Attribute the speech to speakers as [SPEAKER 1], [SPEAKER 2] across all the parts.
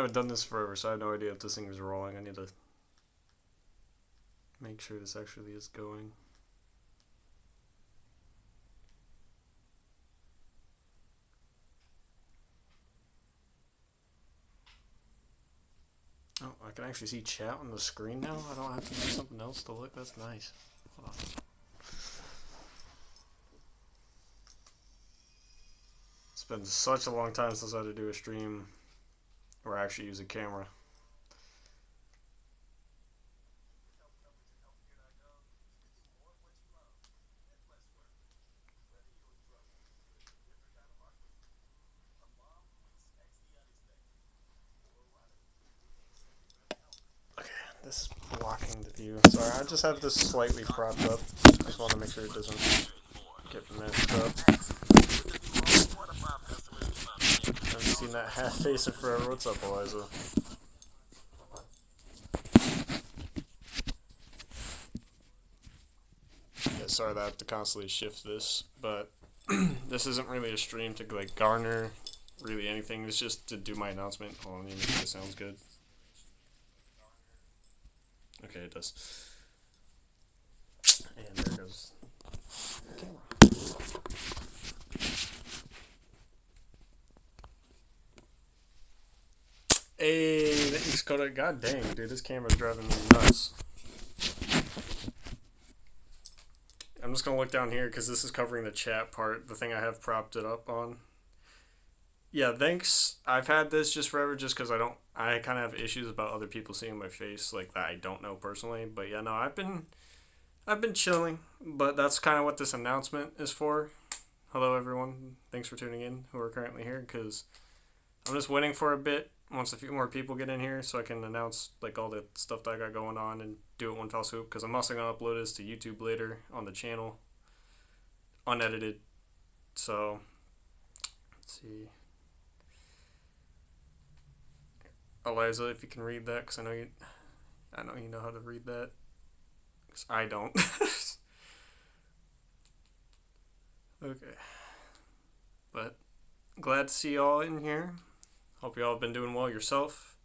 [SPEAKER 1] haven't done this forever, so I have no idea if this thing is rolling. I need to make sure this actually is going. Oh, I can actually see chat on the screen now. I don't have to do something else to look. That's nice. Hold on. It's been such a long time since I had to do a stream or actually use a camera. This is blocking the view. Sorry, I just have this slightly propped up. I just want to make sure it doesn't get messed up. I haven't seen that half face in forever. What's up, Eliza? Yeah, sorry that I have to constantly shift this, but this isn't really a stream to like garner really anything. It's just to do my announcement. Hold on, let me make sure it sounds good. Okay, it does. And there goes the camera. Hey, thanks, Koda. God dang, dude, this camera's driving me nuts. I'm just gonna look down here because this is covering the chat part, the thing I have propped it up on. Yeah, thanks. I've had this just forever, just because I kind of have issues about other people seeing my face, like that I don't know personally. But yeah, no, I've been chilling. But that's kind of what this announcement is for. Hello, everyone. Thanks for tuning in who are currently here, because I'm just waiting for a bit once a few more people get in here so I can announce like all the stuff that I got going on and do it one fell swoop, because I'm also going to upload this to YouTube later on the channel, unedited. So, let's see. Eliza, if you can read that, because I know you know how to read that, because I don't. Okay, but glad to see y'all in here. Hope y'all have been doing well yourself.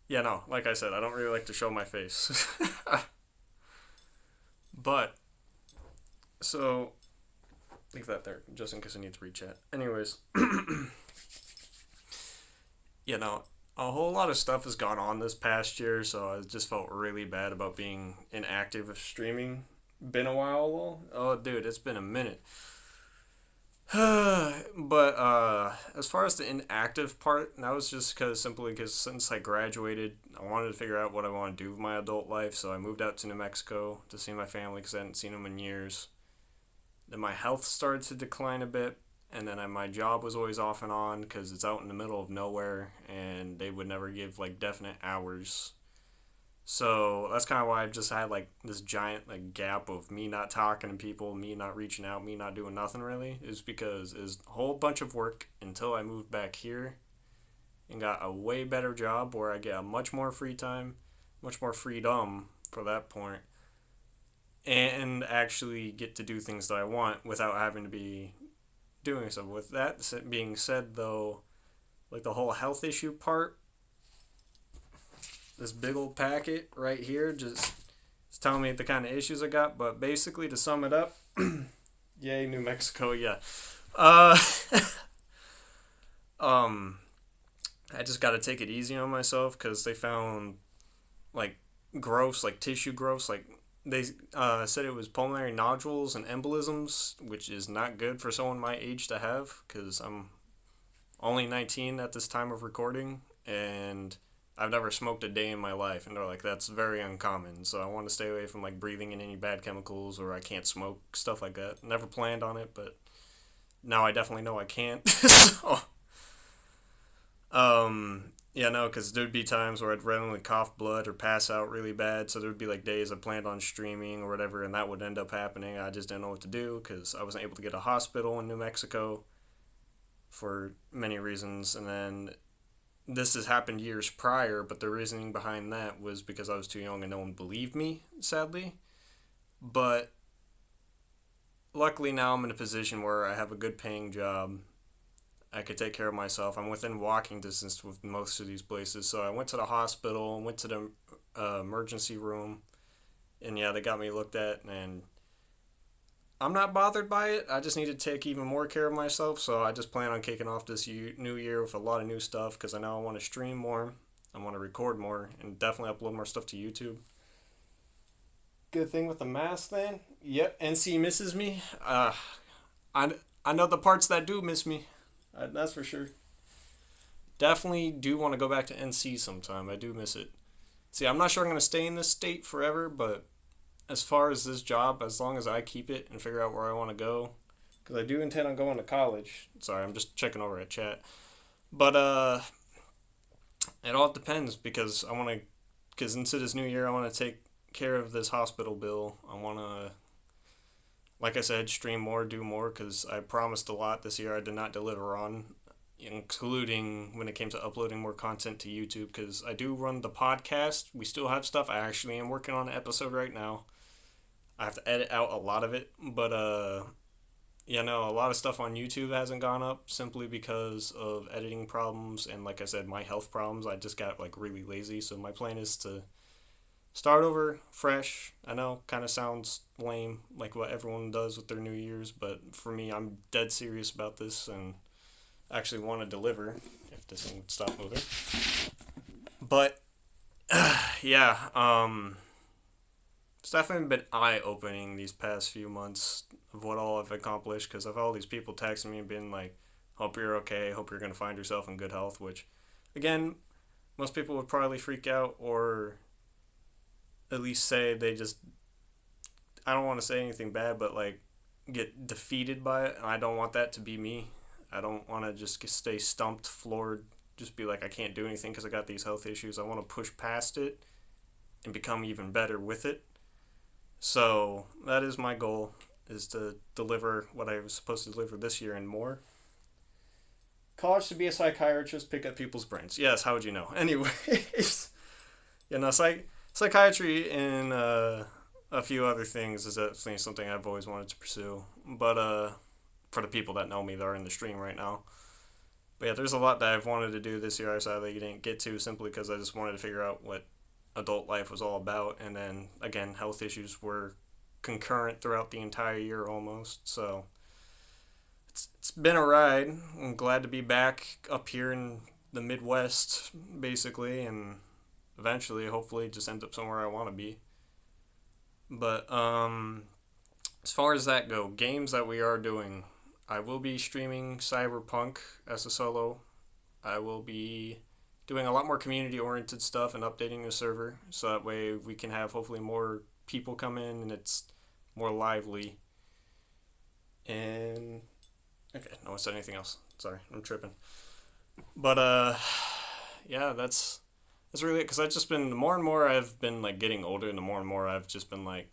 [SPEAKER 1] Yeah, no, like I said, I don't really like to show my face. But, so, leave that there, just in case I need to read chat. Anyways, you know, a whole lot of stuff has gone on this past year, so I just felt really bad about being inactive of streaming. Been a while, oh dude, it's been a minute. But as far as the inactive part, that was just simply because since I graduated, I wanted to figure out what I want to do with my adult life. So I moved out to New Mexico to see my family because I hadn't seen them in years. Then my health started to decline a bit, and then my job was always off and on because it's out in the middle of nowhere, and they would never give like definite hours. So that's kind of why I've just had like this giant like gap of me not talking to people, me not reaching out, me not doing nothing really. Is because is a whole bunch of work until I moved back here and got a way better job where I get a much more free time, much more freedom for that point, and actually get to do things that I want without having to be doing so. With that being said, though, like the whole health issue part, this big old packet right here just it's telling me the kind of issues I got. But basically, to sum it up, yay, New Mexico, yeah. Uh, um, I just got to take it easy on myself because they found like growths, like tissue growths, like they said it was pulmonary nodules and embolisms, which is not good for someone my age to have because I'm only 19 at this time of recording and I've never smoked a day in my life, and they're like, that's very uncommon. So I want to stay away from like breathing in any bad chemicals, or I can't smoke stuff like that. Never planned on it, but now I definitely know I can't. So, yeah, no, because there'd be times where I'd randomly cough blood or pass out really bad. So there'd be like days I planned on streaming or whatever, and that would end up happening. I just didn't know what to do because I wasn't able to get a hospital in New Mexico for many reasons, and then this has happened years prior, but the reasoning behind that was because I was too young and no one believed me, sadly. But luckily now I'm in a position where I have a good paying job. I could take care of myself. I'm within walking distance with most of these places. So I went to the hospital, went to the emergency room, and yeah, they got me looked at, and I'm not bothered by it. I just need to take even more care of myself. So I just plan on kicking off this new year with a lot of new stuff because I know I want to stream more, I want to record more, and definitely upload more stuff to YouTube. Good thing with the mask then. Yep, NC misses me. I, I know the parts that do miss me. That's for sure. Definitely do want to go back to NC sometime. I do miss it. See, I'm not sure I'm going to stay in this state forever, but as far as this job, as long as I keep it and figure out where I want to go, because I do intend on going to college. Sorry, I'm just checking over at chat. But it all depends because I want to, because into this new year, I want to take care of this hospital bill. I want to, like I said, stream more, do more, because I promised a lot this year I did not deliver on, including when it came to uploading more content to YouTube, because I do run the podcast. We still have stuff. I actually am working on an episode right now. I have to edit out a lot of it, but yeah, no, a lot of stuff on YouTube hasn't gone up simply because of editing problems and, like I said, my health problems. I just got like really lazy, so my plan is to start over fresh. I know, kind of sounds lame, like what everyone does with their New Year's, but for me, I'm dead serious about this and actually want to deliver. If this thing would stop moving, but yeah, it's definitely been eye opening these past few months of what all I've accomplished because I've all these people texting me and being like, "Hope you're okay. Hope you're gonna find yourself in good health." Which, again, most people would probably freak out or at least say they just, I don't want to say anything bad, but like get defeated by it. And I don't want that to be me. I don't want to just stay stumped, floored, just be like I can't do anything because I got these health issues. I want to push past it and become even better with it. So that is my goal, is to deliver what I was supposed to deliver this year and more. College to be a psychiatrist, pick up people's brains. Yes, how would you know? Anyways, psychiatry and a few other things is definitely something I've always wanted to pursue. But for the people that know me that are in the stream right now. But yeah, there's a lot that I've wanted to do this year I sadly didn't get to simply because I just wanted to figure out what adult life was all about. And then, again, health issues were concurrent throughout the entire year almost. So it's been a ride. I'm glad to be back up here in the Midwest, basically, and eventually, hopefully, just end up somewhere I want to be. But as far as that go, games that we are doing, I will be streaming Cyberpunk as a solo. I will be doing a lot more community oriented stuff and updating the server so that way we can have hopefully more people come in and it's more lively. And okay, no one said anything else. Sorry, I'm tripping. But yeah, that's really it. Cause I've just been, the more and more I've been like getting older, and the more and more I've just been like,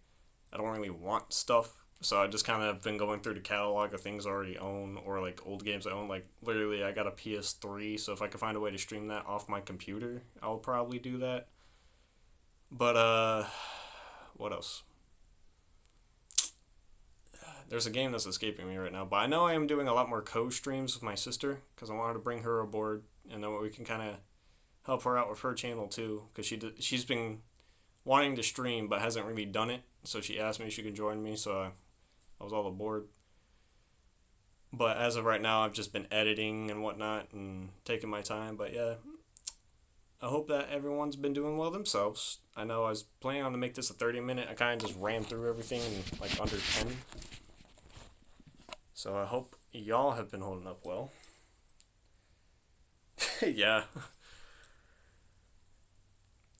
[SPEAKER 1] I don't really want stuff. So I just kind of been going through the catalog of things I already own or like old games I own. Like literally, I got a PS3, so if I could find a way to stream that off my computer, I'll probably do that. But what else? There's a game that's escaping me right now, but I know I am doing a lot more co-streams with my sister because I wanted to bring her aboard, and then we can kind of help her out with her channel too, because she's been wanting to stream but hasn't really done it. So she asked me if she could join me, so I was all aboard. But as of right now, I've just been editing and whatnot and taking my time. But yeah, I hope that everyone's been doing well themselves. I know I was planning on to make this a 30-minute. I kind of just ran through everything in like under 10. So I hope y'all have been holding up well. Yeah,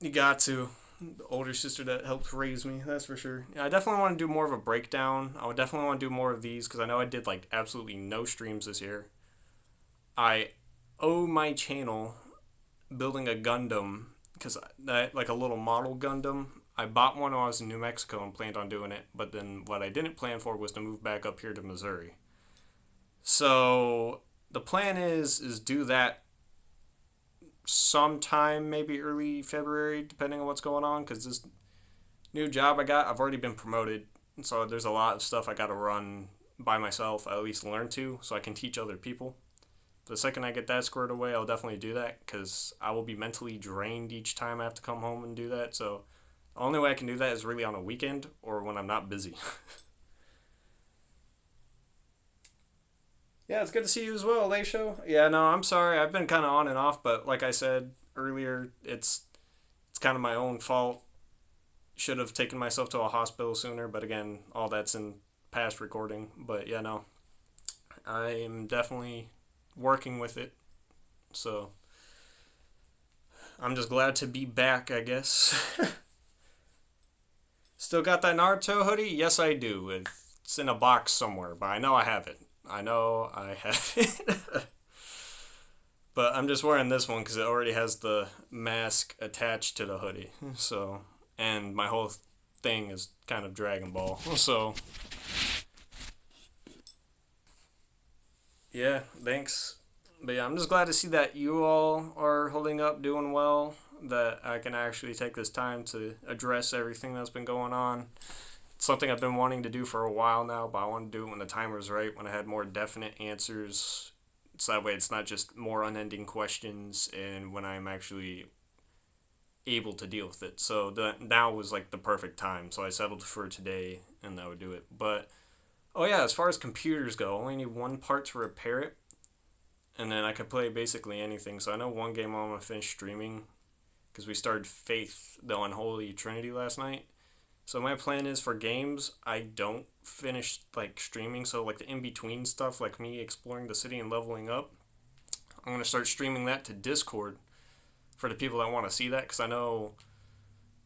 [SPEAKER 1] you got to. The older sister that helped raise me, that's for sure. Yeah, I definitely want to do more of a breakdown. I would definitely want to do more of these because I know I did like absolutely no streams this year. I owe my channel building a Gundam because that like a little model Gundam. I bought one when I was in New Mexico and planned on doing it, but then what I didn't plan for was to move back up here to Missouri. So the plan is do that sometime, maybe early February, depending on what's going on, because this new job I got, I've already been promoted, So there's a lot of stuff I got to run by myself, at least learn to, so I can teach other people. The second I get that squared away, I'll definitely do that because I will be mentally drained each time I have to come home and do that. So the only way I can do that is really on a weekend or when I'm not busy. Yeah, it's good to see you as well, Laisho. Yeah, no, I'm sorry. I've been kind of on and off, but like I said earlier, it's kind of my own fault. Should have taken myself to a hospital sooner, but again, all that's in past recording. But yeah, no, I'm definitely working with it. So I'm just glad to be back, I guess. Still got that Naruto hoodie? Yes, I do. It's in a box somewhere, but I know I have it. I know I have it. But I'm just wearing this one because it already has the mask attached to the hoodie. So, and my whole thing is kind of Dragon Ball. So, yeah, thanks. But yeah, I'm just glad to see that you all are holding up, doing well, that I can actually take this time to address everything that's been going on. It's something I've been wanting to do for a while now, but I want to do it when the time was right, when I had more definite answers. So that way it's not just more unending questions and when I'm actually able to deal with it. So now was like the perfect time. So I settled for today and that would do it. But oh yeah, as far as computers go, I only need one part to repair it and then I could play basically anything. So I know one game I'm gonna finish streaming because we started Faith, the Unholy Trinity last night. So my plan is for games I don't finish like streaming. So like the in between stuff, like me exploring the city and leveling up, I'm gonna start streaming that to Discord for the people that want to see that. Because I know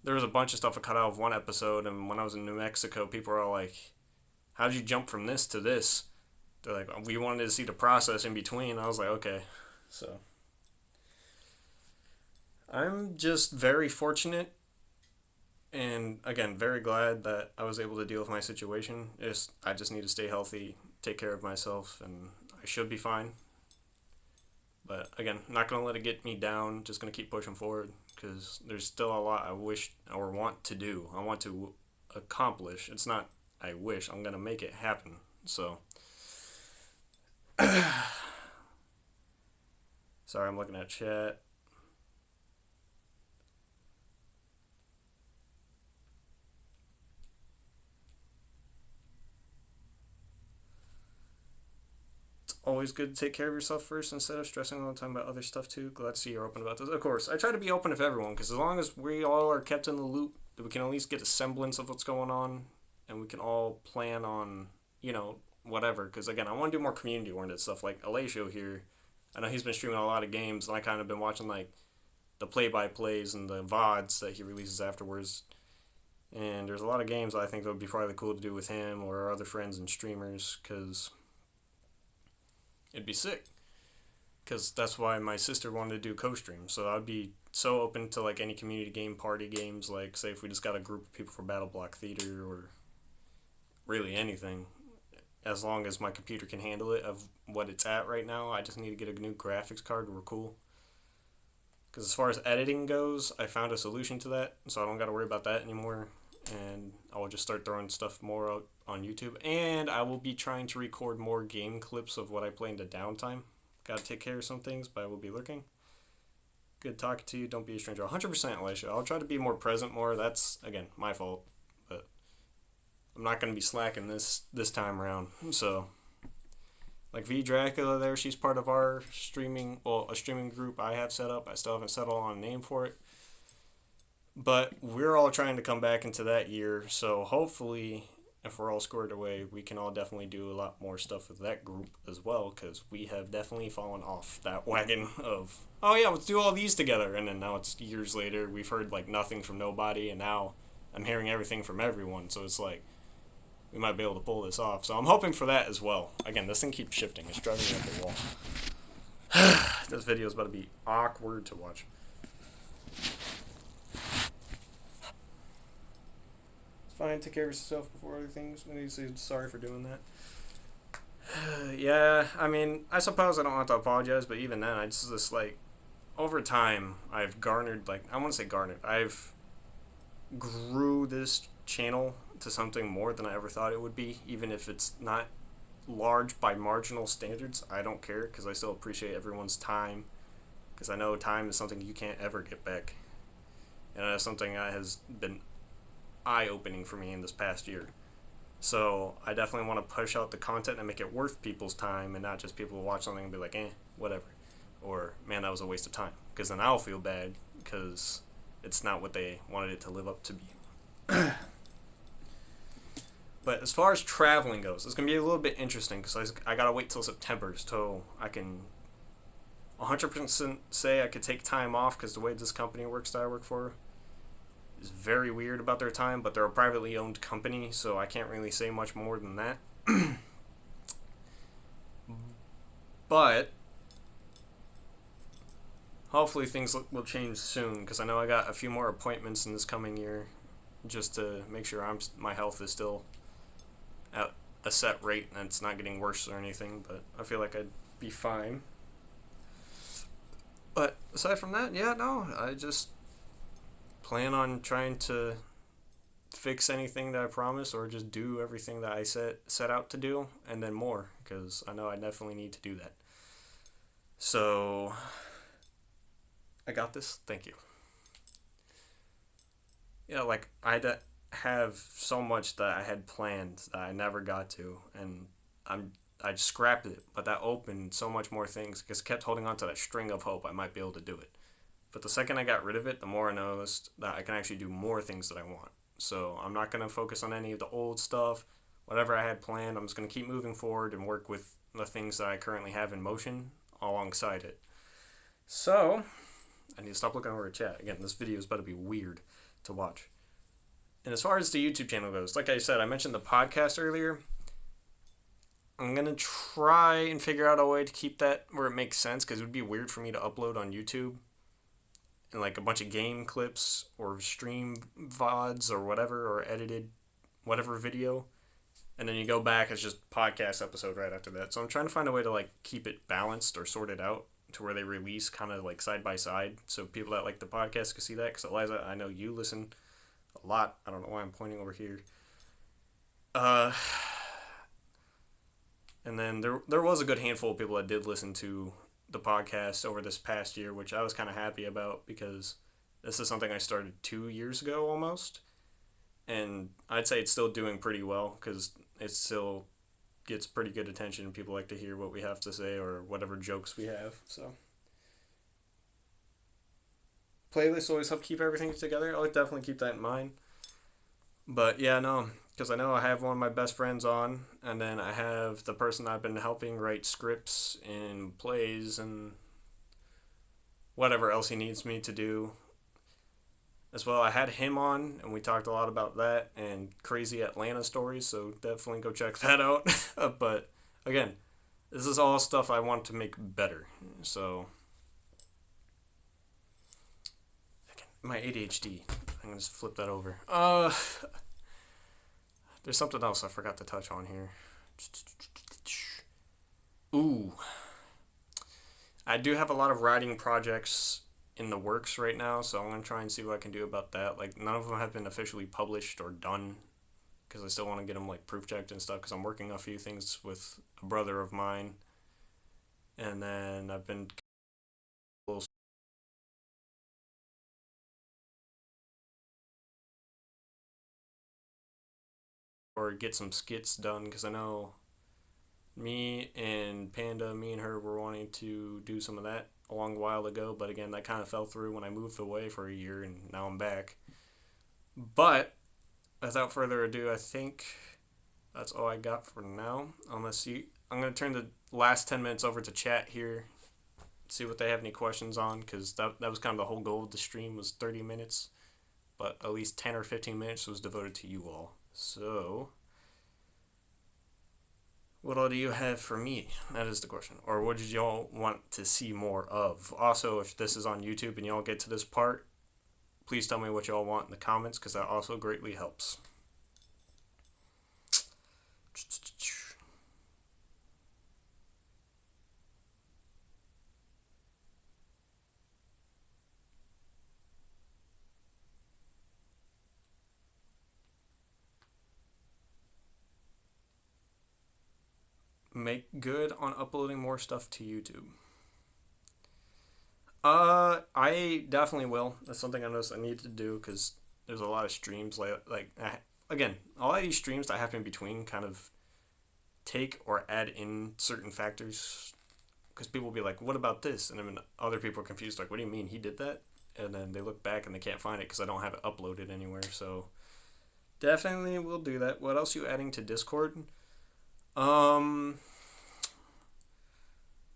[SPEAKER 1] there was a bunch of stuff I cut out of one episode, and when I was in New Mexico, people were all like, "How did you jump from this to this?" They're like, "We wanted to see the process in between." I was like, "Okay." So I'm just very fortunate and again very glad that I was able to deal with my situation. I just need to stay healthy, take care of myself, and I should be fine. But again, not gonna let it get me down. Just gonna keep pushing forward because there's still a lot I wish or want to do. I want to accomplish. It's not I wish. I'm gonna make it happen. So sorry, I'm looking at chat. Always good to take care of yourself first instead of stressing all the time about other stuff too. Glad to see you're open about this. Of course, I try to be open with everyone because as long as we all are kept in the loop, that we can at least get a semblance of what's going on, and we can all plan on, whatever. Because again, I want to do more community oriented stuff like Alessio here. I know he's been streaming a lot of games, and I kind of been watching like the play by plays and the VODs that he releases afterwards. And there's a lot of games I think that would be probably cool to do with him or our other friends and streamers because it'd be sick. Because that's why my sister wanted to do co-stream. So I'd be so open to like any community game, party games, like say if we just got a group of people for Battle Block Theater or really anything, as long as my computer can handle it of what it's at right now. I just need to get a new graphics card. We're cool. Because as far as editing goes, I found a solution to that, so I don't got to worry about that anymore. And I will just start throwing stuff more out on YouTube. And I will be trying to record more game clips of what I play in the downtime. Gotta take care of some things, but I will be lurking. Good talking to you. Don't be a stranger. 100%, Alicia. I'll try to be more present more. That's, again, my fault. But I'm not going to be slacking this time around. So, like V Dracula there, she's part of our streaming, well, a streaming group I have set up. I still haven't settled on a name for it. But we're all trying to come back into that year. So hopefully, if we're all squared away, we can all definitely do a lot more stuff with that group as well, because we have definitely fallen off that wagon of, oh yeah, let's do all these together, and then now it's years later, we've heard like nothing from nobody, and now I'm hearing everything from everyone, so it's like, we might be able to pull this off, so I'm hoping for that as well. Again, this thing keeps shifting, it's driving me up the wall. This video is about to be awkward to watch. Fine, take care of yourself before other things. I need to say sorry for doing that. Yeah, I mean, I suppose I don't have to apologize, but even then, I just like, over time, I've garnered, like, I want to say garnered, I've grew this channel to something more than I ever thought it would be, even if it's not large by marginal standards. I don't care because I still appreciate everyone's time, because I know time is something you can't ever get back, and that's something that has been eye-opening for me in this past year. So I definitely want to push out the content and make it worth people's time, and not just people who watch something and be like, whatever, or man, that was a waste of time, because then I'll feel bad because it's not what they wanted it to live up to be. But as far as traveling goes, it's going to be a little bit interesting because I got to wait till September till I can 100% say I could take time off, because the way this company works that I work for is very weird about their time, but they're a privately owned company, so I can't really say much more than that. But hopefully things will change soon, because I know I got a few more appointments in this coming year just to make sure my health is still at a set rate and it's not getting worse or anything, but I feel like I'd be fine. But aside from that, yeah, no, I just plan on trying to fix anything that I promise, or just do everything that I set out to do, and then more, because I know I definitely need to do that. So I got this. Thank you. Yeah, like I had to have so much that I had planned that I never got to, and I scrapped it, but that opened so much more things because I kept holding on to that string of hope I might be able to do it. But the second I got rid of it, the more I noticed that I can actually do more things that I want. So I'm not going to focus on any of the old stuff. Whatever I had planned, I'm just going to keep moving forward and work with the things that I currently have in motion alongside it. So I need to stop looking over at chat. Again, this video is about to be weird to watch. And as far as the YouTube channel goes, like I said, I mentioned the podcast earlier. I'm going to try and figure out a way to keep that where it makes sense, because it would be weird for me to upload on YouTube and like a bunch of game clips or stream VODs or whatever, or edited whatever video, and then you go back, it's just podcast episode right after that. So I'm trying to find a way to like keep it balanced or sort it out to where they release kind of like side by side, so people that like the podcast can see that. Because Eliza, I know you listen a lot. I don't know why I'm pointing over here. And then there was a good handful of people that did listen to the podcast over this past year, which I was kind of happy about, because this is something I started 2 years ago almost, and I'd say it's still doing pretty well because it still gets pretty good attention. People like to hear what we have to say or whatever jokes we have. So playlists always help keep everything together. I'll definitely keep that in mind. But yeah, no, because I know I have one of my best friends on, and then I have the person I've been helping write scripts and plays and whatever else he needs me to do as well. I had him on, and we talked a lot about that and crazy Atlanta stories, so definitely go check that out. But again, this is all stuff I want to make better. So my ADHD, I'm gonna just flip that over. There's something else I forgot to touch on here. Ooh, I do have a lot of writing projects in the works right now, so I'm gonna try and see what I can do about that. Like, none of them have been officially published or done, because I still want to get them like proof checked and stuff, because I'm working on a few things with a brother of mine, and then I've been or get some skits done, because I know me and Panda, me and her were wanting to do some of that a long while ago, but again, that kind of fell through when I moved away for a year, and now I'm back. But without further ado, I think that's all I got for now. I'm gonna turn the last 10 minutes over to chat here, see what they have any questions on, because that was kind of the whole goal of the stream, was 30 minutes, but at least 10 or 15 minutes was devoted to you all. So what all do you have for me? That is the question. Or what did y'all want to see more of? Also, if this is on YouTube and y'all get to this part, please tell me what y'all want in the comments, because that also greatly helps. make good on uploading more stuff to YouTube. I definitely will. That's something I noticed I need to do because there's a lot of streams again, a lot of these streams that happen in between kind of take or add in certain factors because people will be like, "What about this?" And then other people are confused, like, "What do you mean he did that?" And then they look back and they can't find it because I don't have it uploaded anywhere. So definitely will do that. What else are you adding to Discord? Um,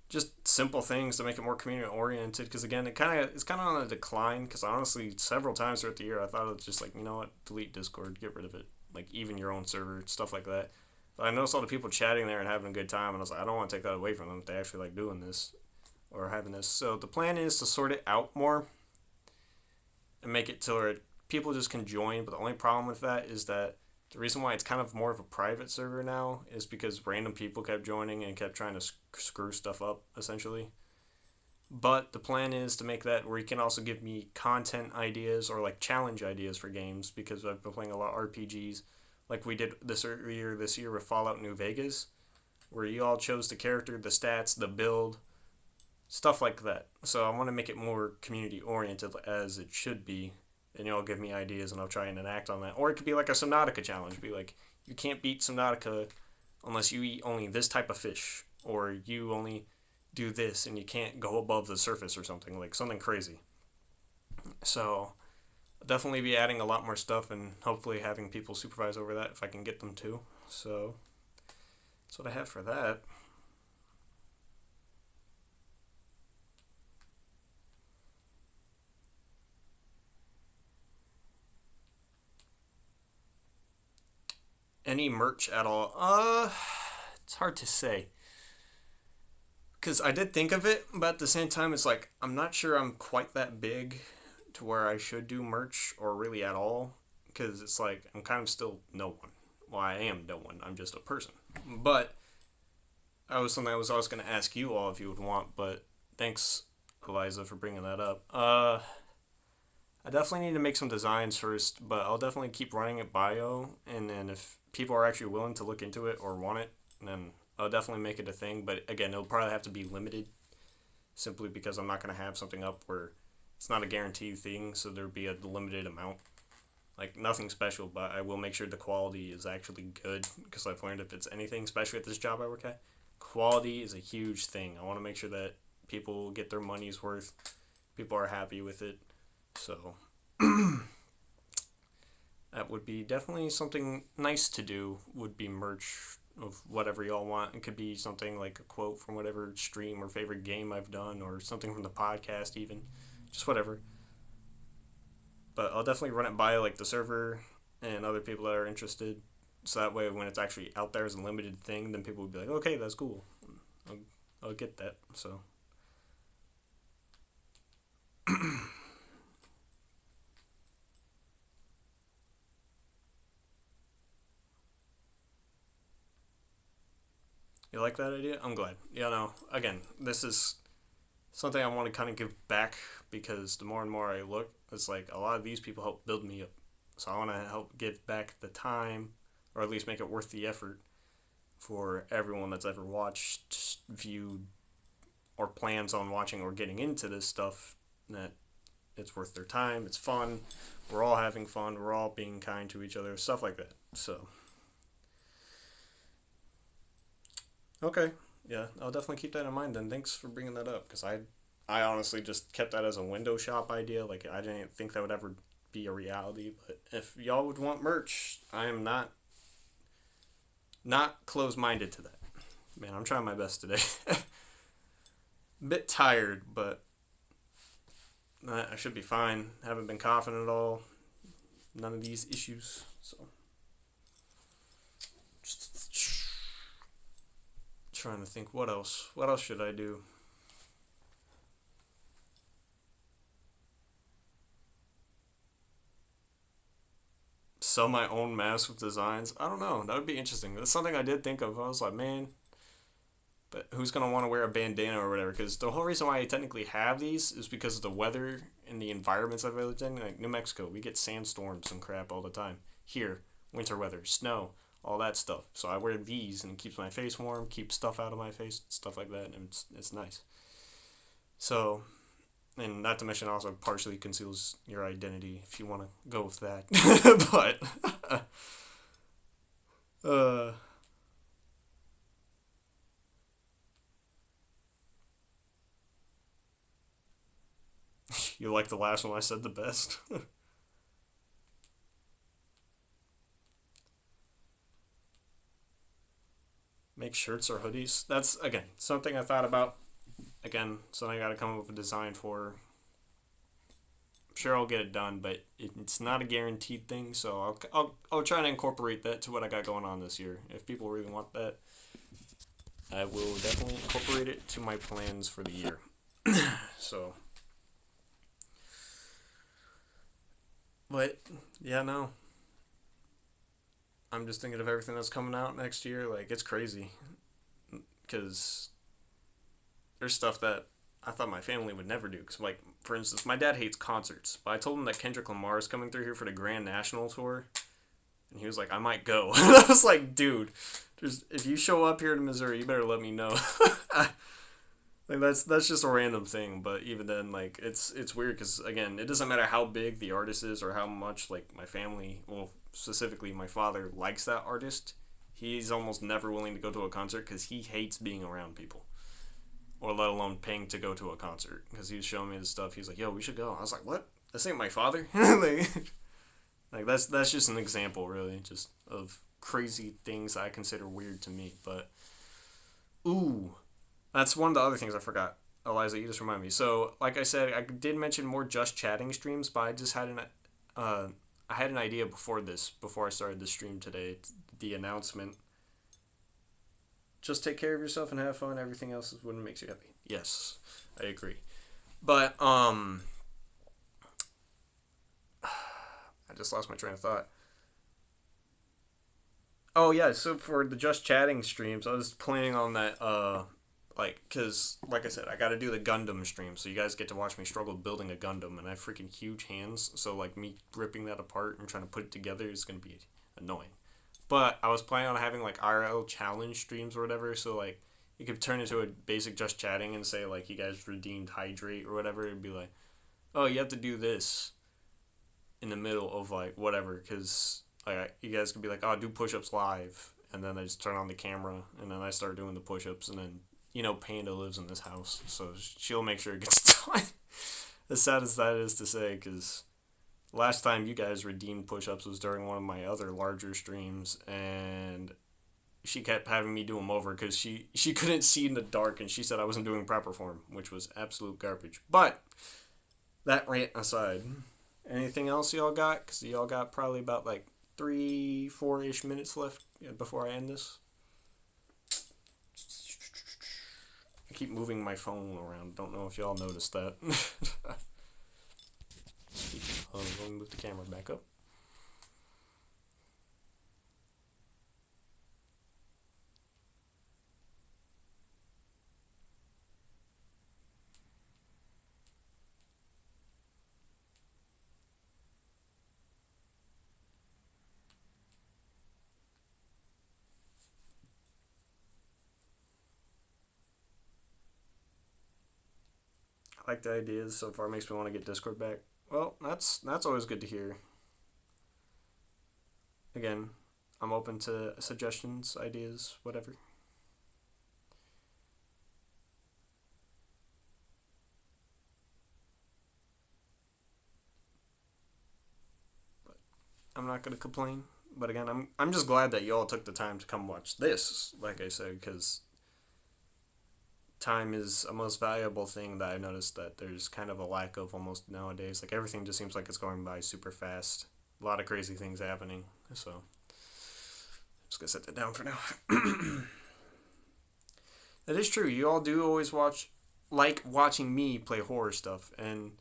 [SPEAKER 1] just simple things to make it more community oriented. Because again, it's kind of on a decline. Because honestly, several times throughout the year, I thought it was just like, you know what, delete Discord, get rid of it. Like even your own server, stuff like that. But I noticed all the people chatting there and having a good time, and I was like, I don't want to take that away from them if they actually like doing this or having this. So the plan is to sort it out more and make it to where people just can join. But the only problem with that is that the reason why it's kind of more of a private server now is because random people kept joining and kept trying to screw stuff up, essentially. But the plan is to make that where you can also give me content ideas or like challenge ideas for games because I've been playing a lot of RPGs, like we did this earlier this year with Fallout New Vegas, where you all chose the character, the stats, the build, stuff like that. So I want to make it more community oriented as it should be, and you'll give me ideas and I'll try and enact on that. Or it could be like a Subnautica challenge. Be like, you can't beat Subnautica unless you eat only this type of fish, or you only do this and you can't go above the surface or something, like something crazy. So I'll definitely be adding a lot more stuff and hopefully having people supervise over that if I can get them to. So that's what I have for that. Any merch at all? It's hard to say. Because I did think of it, but at the same time, it's like, I'm not sure I'm quite that big to where I should do merch or really at all. Because it's like, I'm kind of still no one. Well, I am no one. I'm just a person. But that was something I was always going to ask you all if you would want, but thanks, Eliza, for bringing that up. I definitely need to make some designs first, but I'll definitely keep running it bio, and then if people are actually willing to look into it or want it, then I'll definitely make it a thing. But again, it'll probably have to be limited, simply because I'm not going to have something up where it's not a guaranteed thing, so there'll be a limited amount. Like, nothing special, but I will make sure the quality is actually good, because I've learned if it's anything, especially at this job I work at, quality is a huge thing. I want to make sure that people get their money's worth, people are happy with it. So that would be definitely something nice to do, would be merch of whatever y'all want. It could be something like a quote from whatever stream or favorite game I've done, or something from the podcast even. Just whatever. But I'll definitely run it by like the server and other people that are interested. So that way when it's actually out there as a limited thing, then people would be like, okay, that's cool. I'll get that. So you like that idea? I'm glad. Yeah, no. Again, this is something I want to kind of give back, because the more and more I look, it's like a lot of these people help build me up. So I want to help give back the time, or at least make it worth the effort for everyone that's ever watched, viewed, or plans on watching or getting into this stuff, that it's worth their time, it's fun, we're all having fun, we're all being kind to each other, stuff like that. So okay, yeah, I'll definitely keep that in mind then. Thanks for bringing that up, because I honestly just kept that as a window shop idea. Like, I didn't think that would ever be a reality. But if y'all would want merch, I am not close minded to that. Man, I'm trying my best today. Bit tired, but I should be fine. Haven't been coughing at all. None of these issues. So just trying to think what else. What else should I do? Sell my own mask with designs. I don't know. That would be interesting. That's something I did think of. I was like, man, but who's gonna want to wear a bandana or whatever? Because the whole reason why I technically have these is because of the weather and the environments I've lived in. Like New Mexico, we get sandstorms and crap all the time. Here, winter weather, snow, all that stuff. So I wear these and it keeps my face warm, keeps stuff out of my face, stuff like that, and it's nice. So, and not to mention also partially conceals your identity if you want to go with that. But uh you like the last one I said the best. Make shirts or hoodies. That's again something I thought about. Again, something I got to come up with a design for. I'm sure I'll get it done, but it's not a guaranteed thing. So I'll try to incorporate that to what I got going on this year. If people really want that, I will definitely incorporate it to my plans for the year. So, but yeah, no. I'm just thinking of everything that's coming out next year. Like it's crazy because there's stuff that I thought my family would never do. Because, like, for instance, my dad hates concerts, but I told him that Kendrick Lamar is coming through here for the Grand National Tour, and he was like, "I might go." And I was like, "Dude, if you show up here to Missouri, you better let me know." Like that's just a random thing, but even then, like it's weird because again, it doesn't matter how big the artist is or how much like my family, well, specifically my father likes that artist. He's almost never willing to go to a concert because he hates being around people or let alone paying to go to a concert. Because he was showing me the stuff. He's like, "Yo, we should go." I was like, "What? This ain't my father." Like that's just an example, really, just of crazy things I consider weird to me. But ooh, that's one of the other things I forgot. Eliza, you just remind me. So, like I said, I did mention more just chatting streams, but I just had uh, I had an idea before I started the stream today. The announcement. Just take care of yourself and have fun. Everything else is what makes you happy. Yes, I agree. But I just lost my train of thought. Oh yeah, so for the just chatting streams, I was planning on that. Like, cause like I said, I got to do the Gundam stream, so you guys get to watch me struggle building a Gundam, and I have freaking huge hands. So like me ripping that apart and trying to put it together is gonna be annoying. But I was planning on having like RL challenge streams or whatever, so like you could turn into a basic just chatting and say like you guys redeemed hydrate or whatever. It'd be like, oh, you have to do this in the middle of like whatever, because like you guys could be like, oh, do push-ups live, and then I just turn on the camera and then I start doing the push-ups, and then Panda lives in this house, so she'll make sure it gets done. As sad as that is to say, because last time you guys redeemed push-ups was during one of my other larger streams, and she kept having me do them over because she couldn't see in the dark, and she said I wasn't doing proper form, which was absolute garbage. But that rant aside, anything else y'all got? Because y'all got probably about like 3, 4-ish minutes left before I end this. I keep moving my phone around. Don't know if y'all noticed that. Speaking of, let me move the camera back up. I like the ideas so far. Makes me want to get Discord back. Well, that's always good to hear. Again, I'm open to suggestions, ideas, whatever. But I'm not gonna complain. But again, I'm just glad that y'all took the time to come watch this. Like I said, because time is a most valuable thing that I noticed that there's kind of a lack of almost nowadays. Like everything just seems like it's going by super fast. A lot of crazy things happening. So I'm just gonna set that down for now. That is true. You all do always like watching me play horror stuff, and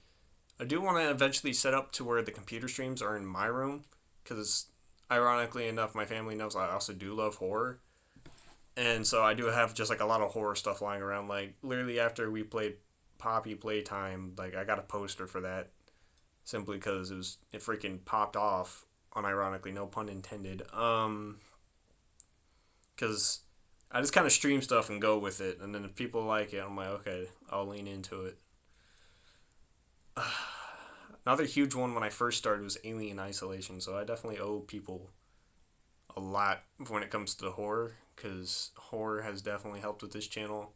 [SPEAKER 1] I do want to eventually set up to where the computer streams are in my room, because ironically enough, my family knows I also do love horror, and so I do have just like a lot of horror stuff lying around. Like literally after we played Poppy Playtime, like I got a poster for that simply because it freaking popped off. Unironically, no pun intended. because I just kind of stream stuff and go with it, and then if people like it, I'm like, okay, I'll lean into it. Another huge one when I first started was Alien Isolation, so I definitely owe people a lot when it comes to horror, because horror has definitely helped with this channel,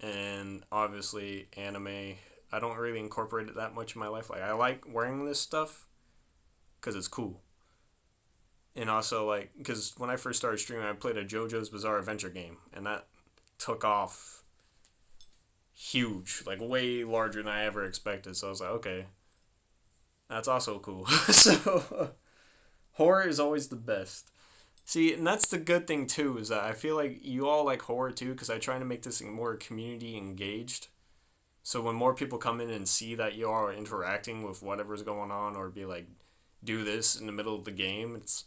[SPEAKER 1] and obviously anime. I don't really incorporate it that much in my life. Like I like wearing this stuff because it's cool, and also like because when I first started streaming, I played a JoJo's Bizarre Adventure game, and that took off huge, like way larger than I ever expected. So I was like, okay, that's also cool. So horror is always the best. See, and that's the good thing too, is that I feel like you all like horror too, because I try to make this more community engaged. So when more people come in and see that you are interacting with whatever's going on, or be like, do this in the middle of the game, it's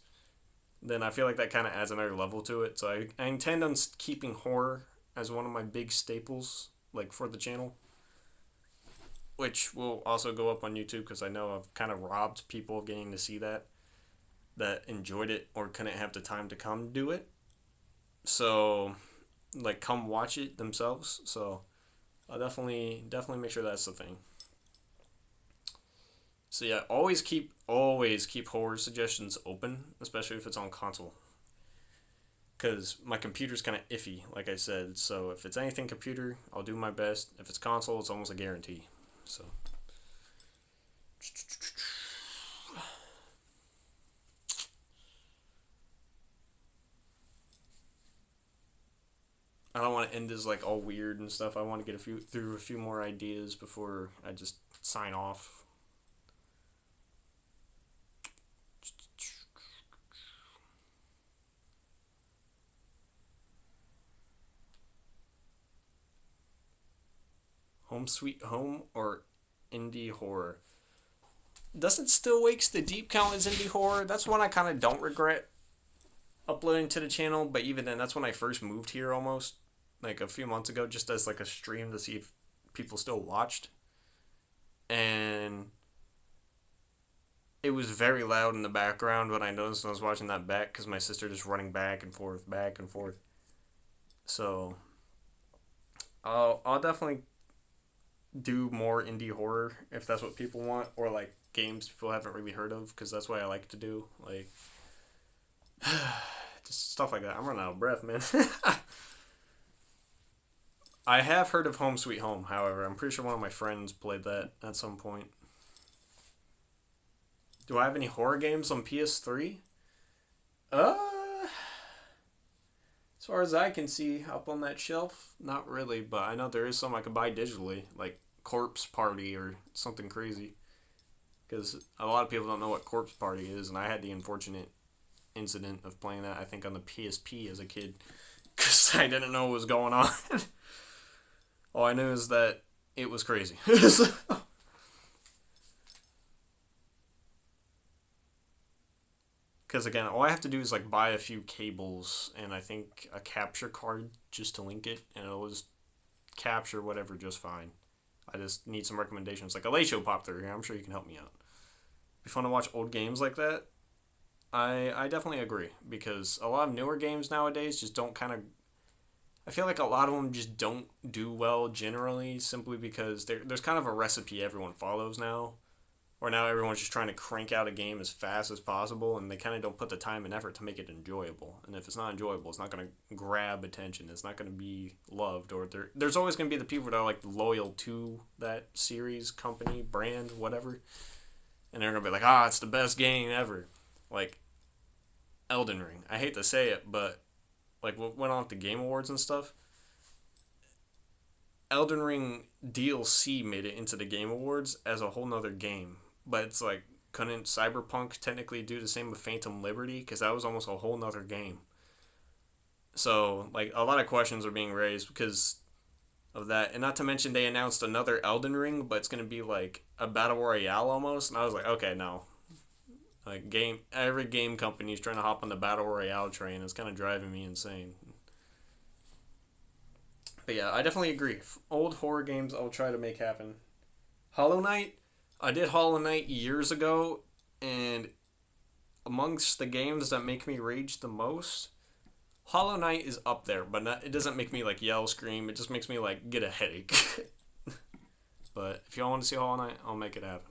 [SPEAKER 1] then I feel like that kind of adds another level to it. So I intend on keeping horror as one of my big staples, like for the channel, which will also go up on YouTube because I know I've kind of robbed people of getting to see that enjoyed it or couldn't have the time to come do it. So, like, come watch it themselves. So, I'll definitely make sure that's the thing. So yeah, always keep horror suggestions open, especially if it's on console. Because my computer's kind of iffy, like I said. So if it's anything computer, I'll do my best. If it's console, it's almost a guarantee. So. I don't want to end this like all weird and stuff. I want to get through a few more ideas before I just sign off. Home Sweet Home or indie horror? Doesn't Still Wakes the Deep count as indie horror? That's one I kind of don't regret uploading to the channel, but even then, that's when I first moved here almost, like a few months ago, just as like a stream to see if people still watched. And it was very loud in the background when I noticed when I was watching that back, because my sister just running back and forth, back and forth. So I'll definitely do more indie horror if that's what people want, or like games people haven't really heard of, because that's what I like to do. Like just stuff like that. I'm running out of breath, man. I have heard of Home Sweet Home, however. I'm pretty sure one of my friends played that at some point. Do I have any horror games on PS3? Uh, as far as I can see, up on that shelf, not really, but I know there is some I could buy digitally, like Corpse Party or something crazy. Because a lot of people don't know what Corpse Party is, and I had the unfortunate incident of playing that, I think, on the PSP as a kid, because I didn't know what was going on. All I knew is that it was crazy. Because again, all I have to do is like buy a few cables and I think a capture card just to link it, and it'll just capture whatever just fine. I just need some recommendations. Like Alatio popped through here. I'm sure you can help me out. Be fun to watch old games like that. I definitely agree, because a lot of newer games nowadays just don't kind of. I feel like a lot of them just don't do well generally, simply because there's kind of a recipe everyone follows now, or now everyone's just trying to crank out a game as fast as possible, and they kind of don't put the time and effort to make it enjoyable. And if it's not enjoyable, it's not going to grab attention. It's not going to be loved, or there's always going to be the people that are like loyal to that series, company, brand, whatever, and they're going to be like, it's the best game ever. Like Elden Ring. I hate to say it, but like what went on at the Game Awards and stuff, Elden Ring DLC made it into the Game Awards as a whole nother game. But it's like, couldn't Cyberpunk technically do the same with Phantom Liberty? Because that was almost a whole nother game. So, like, a lot of questions are being raised because of that. And not to mention, they announced another Elden Ring, but it's going to be like a Battle Royale almost. And I was like, okay, no. Like, every game company is trying to hop on the Battle Royale train. It's kind of driving me insane. But yeah, I definitely agree. Old horror games, I'll try to make happen. Hollow Knight? I did Hollow Knight years ago, and amongst the games that make me rage the most, Hollow Knight is up there, but not, it doesn't make me like yell, scream. It just makes me like get a headache. But if y'all want to see Hollow Knight, I'll make it happen.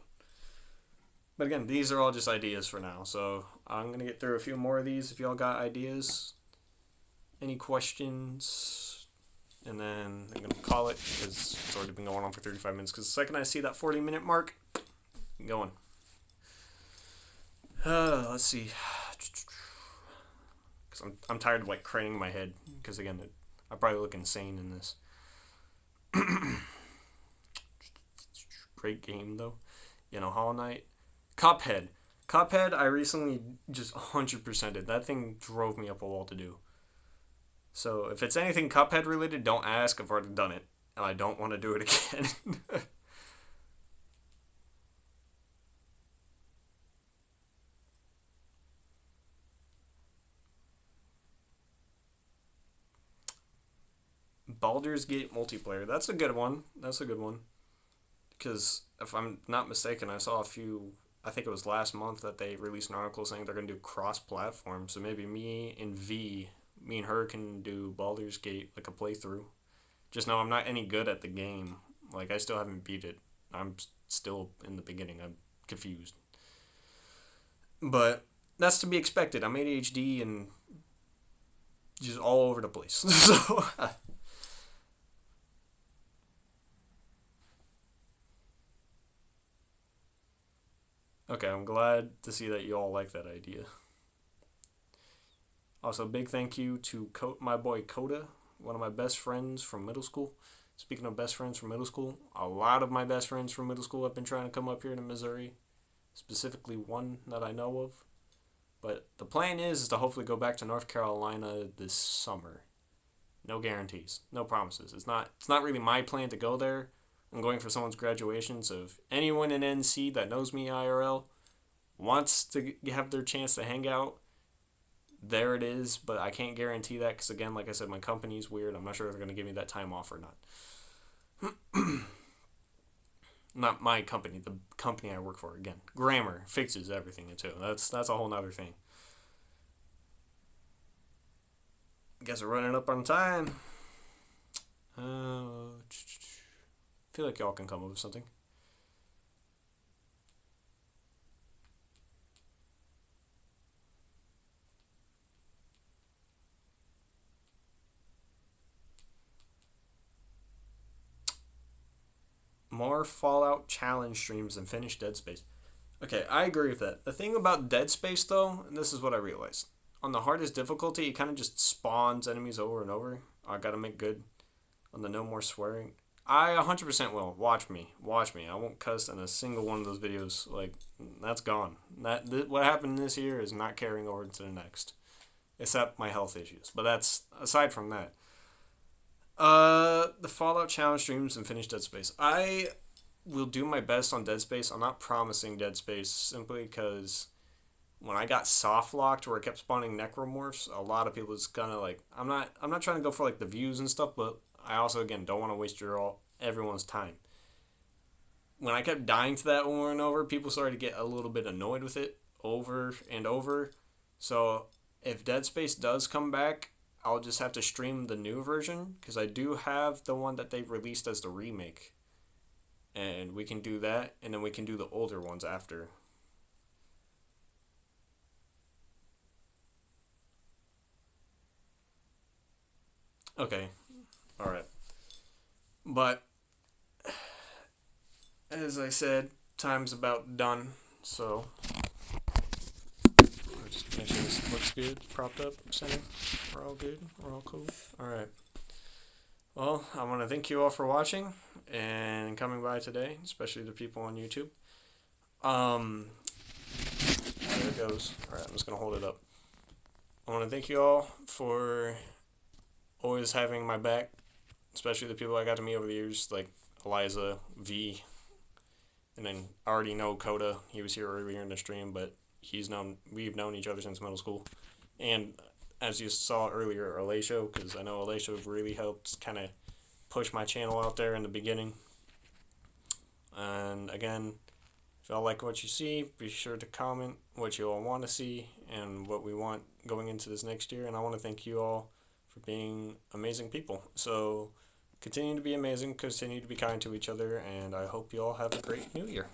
[SPEAKER 1] But again, these are all just ideas for now. So I'm gonna get through a few more of these. If y'all got ideas, any questions, and then I'm gonna call it because it's already been going on for 35 minutes. Because the second I see that 40-minute mark, I'm going. Let's see. Because I'm tired of like craning my head. Because again, I probably look insane in this. Great game though. Hollow Knight. Cuphead. Cuphead, I recently just 100%ed. That thing drove me up a wall to do. So if it's anything Cuphead related, don't ask. I've already done it. And I don't want to do it again. Baldur's Gate multiplayer. That's a good one. That's a good one. Because if I'm not mistaken, I saw a few. I think it was last month that they released an article saying they're gonna do cross-platform. So maybe me and her can do Baldur's Gate like a playthrough. Just know I'm not any good at the game. Like I still haven't beat it. I'm still in the beginning. I'm confused. But that's to be expected. I'm ADHD and just all over the place. So okay, I'm glad to see that you all like that idea. Also, big thank you to my boy Coda, one of my best friends from middle school. Speaking of best friends from middle school, a lot of my best friends from middle school have been trying to come up here to Missouri, specifically one that I know of. But the plan is to hopefully go back to North Carolina this summer. No guarantees, no promises. It's not really my plan to go there. I'm going for someone's graduation, so if anyone in NC that knows me IRL wants to have their chance to hang out, there it is. But I can't guarantee that because, again, like I said, my company's weird. I'm not sure if they're going to give me that time off or not. Not my company, the company I work for. Again, grammar fixes everything too. That's a whole nother thing. Guess we're running up on time. Feel like y'all can come up with something. More Fallout challenge streams and finish Dead Space. Okay, I agree with that. The thing about Dead Space, though, and this is what I realized. On the hardest difficulty, it kind of just spawns enemies over and over. I gotta make good on the no more swearing. I 100% will. Watch me. Watch me. I won't cuss in a single one of those videos. Like, that's gone. What happened this year is not carrying over into the next. Except my health issues. But that's, aside from that. The Fallout challenge streams and finish Dead Space. I will do my best on Dead Space. I'm not promising Dead Space simply because when I got soft locked where it kept spawning necromorphs, a lot of people just kind of like I'm not trying to go for like the views and stuff, but I also again don't want to waste everyone's time. When I kept dying to that over and over, people started to get a little bit annoyed with it over and over. So if Dead Space does come back, I'll just have to stream the new version because I do have the one that they released as the remake. And we can do that, and then we can do the older ones after. Okay, alright. But, as I said, time's about done, so just make sure this looks good, propped up, center. We're all good, we're all cool. Alright. Well, I want to thank you all for watching and coming by today, especially the people on YouTube. There it goes. Alright, I'm just going to hold it up. I want to thank you all for always having my back, especially the people I got to meet over the years, like Eliza, V, and then I already know Coda. He was here earlier in the stream, but we've known each other since middle school. And as you saw earlier, Alacia, because I know Alacia really helped kind of push my channel out there in the beginning. And again, If y'all like what you see, be sure to comment what you all want to see and what we want going into this next year. And I want to thank you all for being amazing people. So continue to be amazing, continue to be kind to each other, and I hope you all have a great new year.